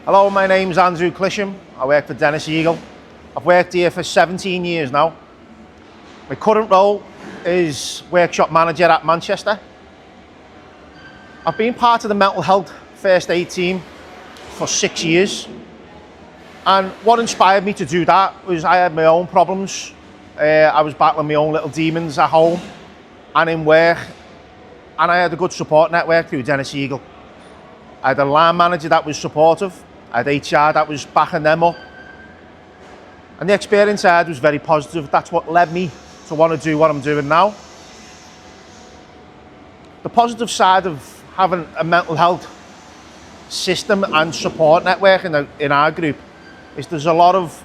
Hello, my name's Andrew Clisham. I work for Dennis Eagle. I've worked here for 17 years now. My current role is workshop manager at Manchester. I've been part of the mental health first aid team for 6 years. And what inspired me to do that was I had my own problems. I was battling my own little demons at home and in work. And I had a good support network through Dennis Eagle. I had a line manager that was supportive. I had HR that was backing them up. And the experience I had was very positive. That's what led me to want to do what I'm doing now. The positive side of having a mental health system and support network in our group is there's a lot of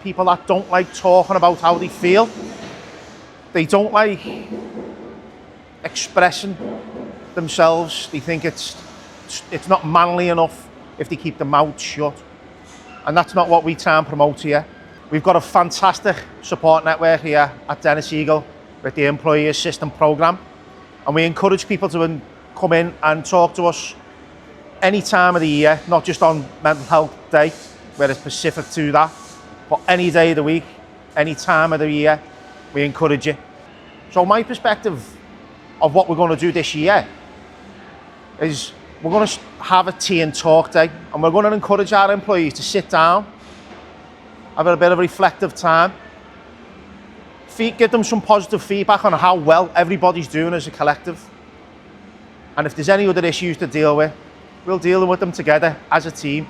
people that don't like talking about how they feel. They don't like expressing themselves. They think it's not manly enough if they keep their mouth shut. And that's not what we try and promote here. We've got a fantastic support network here at Dennis Eagle with the Employee Assistance Programme. And we encourage people to come in and talk to us any time of the year, not just on Mental Health Day, where it's specific to that, but any day of the week, any time of the year, we encourage you. So my perspective of what we're going to do this year is we're going to have a tea and talk day, and we're going to encourage our employees to sit down, have a bit of reflective time, give them some positive feedback on how well everybody's doing as a collective. And if there's any other issues to deal with, we'll deal with them together as a team.